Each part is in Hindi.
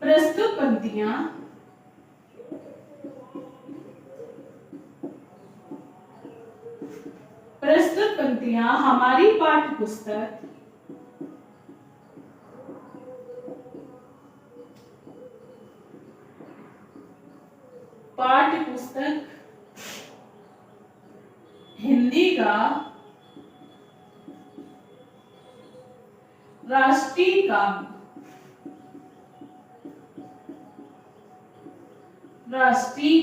प्रस्तुत पंक्तियां हमारी पाठ्य पुस्तक हिंदी का राष्ट्रीय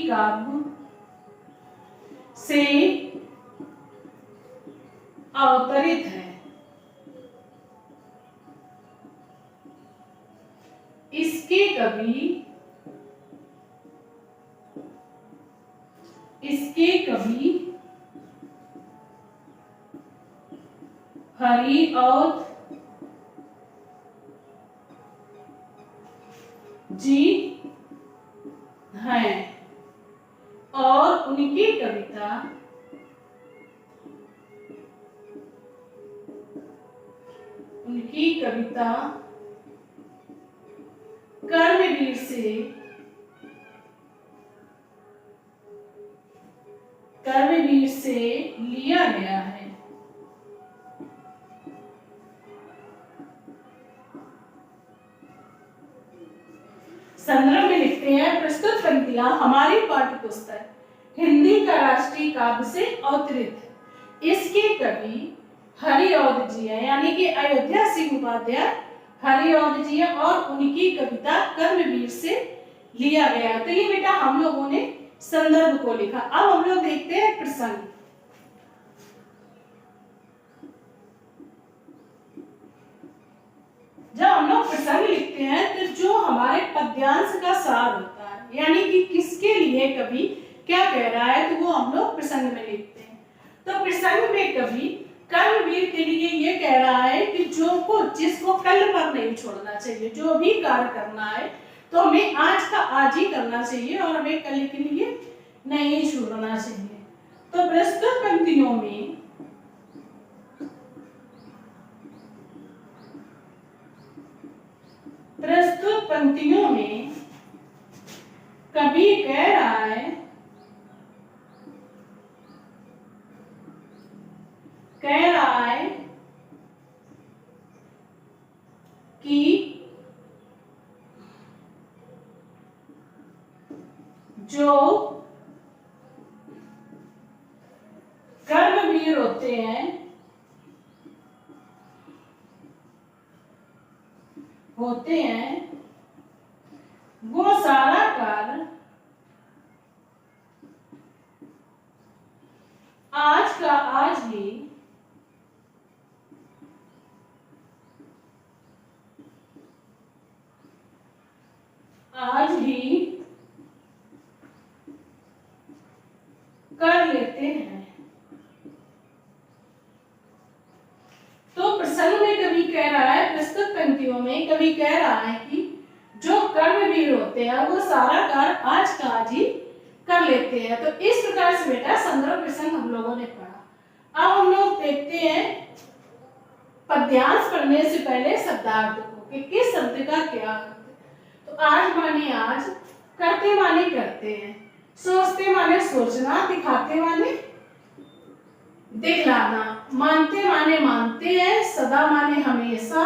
काव्य से अवतरित है। इसके कवि हरिऔध जी हैं और उनकी कविता कर्मवीर से लिया गया है। संदर्भ में लिखते हैं, प्रस्तुत पंक्तियां हमारी पाठ्य पुस्तक हिंदी का राष्ट्रीय काव्य से अवतरित। इसके कवि हरिऔध जी है, यानी कि अयोध्या सिंह उपाध्याय हरिऔध जी है और उनकी कविता कर्मवीर से लिया गया। तो ये बेटा हम लोगों ने संदर्भ को लिखा। अब हम लोग देखते हैं प्रसंग। जब हम लोग प्रसंग लिखते हैं तो जो हमारे पद्यांश का सार होता है, यानी कि किसके लिए कवि क्या कह रहा है, तो वो हम लोग प्रसंग में लिखते हैं। तो प्रसंग में कवि कर्मवीर के लिए ये कह रहा है कि जिसको कल पर नहीं छोड़ना चाहिए, जो भी कार्य करना है तो हमें आज का आज ही करना चाहिए और हमें कल के लिए नहीं छोड़ना चाहिए। तो प्रस्तुत पंक्तियों में कवि कह रहा है कि जो कर्मवीर होते हैं वो सारा कार्य आज का आज ही कर लेते हैं। तो प्रसंग में कवि कह रहा है, प्रस्तुत पंक्तियों में कवि कह रहा है कि जो कर्मवीर होते हैं वो सारा कार्य आज का आज ही कर लेते हैं। तो इस प्रकार से बेटा संदर्भ प्रसंग हम लोगों ने पढ़ा। अब हम लोग देखते हैं पद्यांश पढ़ने से पहले शब्दार्थ को कि किस शब्द का क्या अर्थ है। तो आज माने आज, करते माने करते हैं, सोचते माने सोचना, दिखाते माने दिखलाना, मानते माने मानते हैं, सदा माने हमेशा,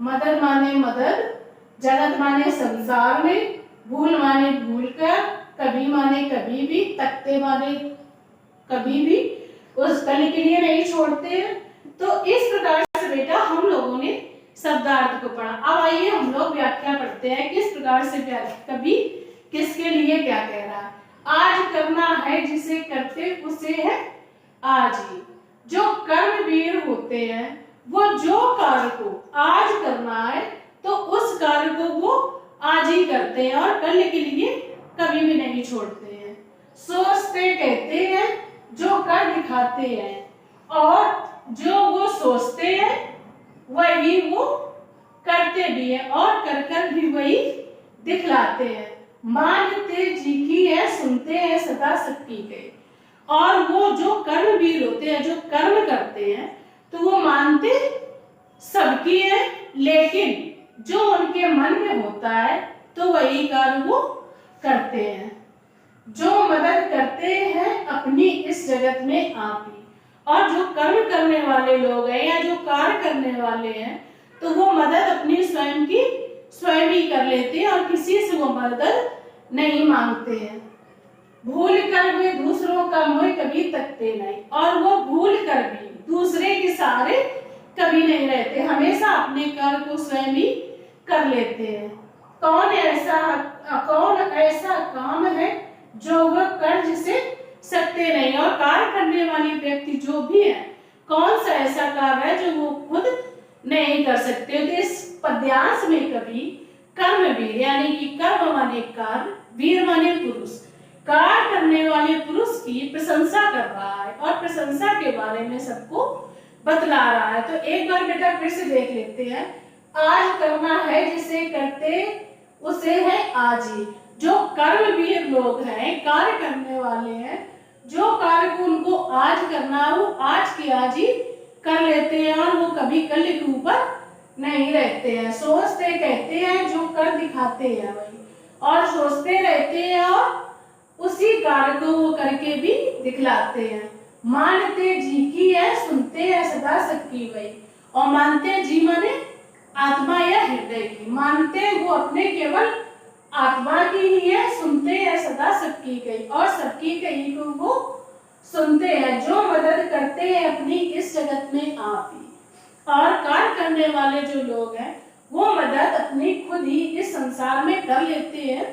मदद माने मदद, जगत माने संसार में, भूल माने भूल कर, कभी माने कभी भी, तकते माने कभी भी, उस कल के लिए नहीं छोड़ते हैं। तो इस प्रकार से बेटा हम लोगों ने शब्दार्थ को पढ़ा। अब आइए हम लोग व्याख्या करते हैं किस प्रकार से कवि किसके लिए क्या कह रहा है। आज करना है जिसे करते उसे है आज ही। जो कर्मवीर होते हैं वो जो कार्य को आज करना है तो उस कार्य को वो आज ही करते हैं और कल के लिए कभी भी नहीं छोड़ते हैं। सोचते कहते हैं जो कर दिखाते हैं, और जो वो सोचते हैं वही वो करते भी है और कर कर भी वही दिखलाते हैं। मानते जी की है, सुनते हैं सदा सबकी के। और वो जो कर्मवीर होते हैं, जो कर्म करते हैं, तो वो मानते सबकी है, लेकिन जो उनके मन में होता है तो वही कार्य वो करते हैं। जो मदद करते हैं अपनी इस जगत में आप ही। और जो कर्म करने वाले लोग हैं या जो कार्य करने वाले हैं तो वो मदद अपनी स्वयं की स्वयं ही कर लेते हैं और किसी से वो मदद नहीं मांगते हैं। भूल कर वे दूसरों का मुंह कभी तकते नहीं, और वो भूल कर भी दूसरे के सहारे कभी नहीं रहते, हमेशा अपने कार्य को स्वयं ही कर लेते हैं। कौन ऐसा काम है जो वह कर जिसे सकते नहीं, और कार्य करने वाली व्यक्ति जो भी है कौन सा ऐसा कार्य है जो वो खुद नहीं कर सकते। तो इस पद्यांश में कभी कर्मवीर यानी कि कर्म माने कार्य, वीर माने पुरुष, कार्य करने वाले पुरुष की प्रशंसा कर रहा है और प्रशंसा के बारे में सबको बतला रहा है। तो एक बार बेटा फिर से देख लेते हैं। आज करना है जिसे करते उसे है आज ही। जो कर्मवीर लोग हैं, कार्य करने वाले हैं, जो कार्य को उनको आज करना है वो आज की आज ही कर लेते हैं और वो कभी कल के ऊपर नहीं रहते हैं। सोचते कहते हैं जो कर दिखाते हैं वही, और सोचते रहते हैं और उसी कार्य को वो करके भी दिखलाते हैं। मानते जी की है, सुनते हैं सदा सबकी वही, और मानते जी माने आत्मा या हृदय की। मानते वो अपने केवल आत्मा की ही है, सुनते हैं सदा सबकी कही, और सबकी कही को वो सुनते हैं। जो मदद करते हैं अपनी इस जगत में आप ही, और कार्य करने वाले जो लोग हैं वो मदद अपनी खुद ही इस संसार में कर लेते हैं।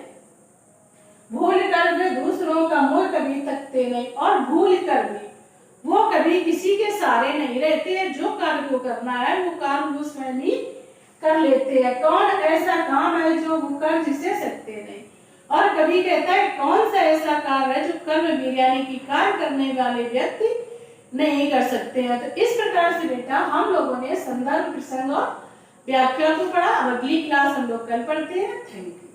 भूल कर वे दूसरों का मुंह कभी तकते नहीं, और भूल कर भी वो कभी किसी के सहारे नहीं रहते हैं। जो कार्य को करना है वो कार्य वो स्वयं ही कर लेते हैं। कौन ऐसा काम है जो वो कर जिसे सकते नहीं, और कभी कहता है कौन सा ऐसा कार्य है जो कर्मवीर यानी कि कार्य करने वाले व्यक्ति नहीं कर सकते हैं। तो इस प्रकार से बेटा हम लोगों ने संदर्भ, प्रसंग और व्याख्या को पढ़ा। अब अगली क्लास हम लोग कल पढ़ते हैं। Thank you.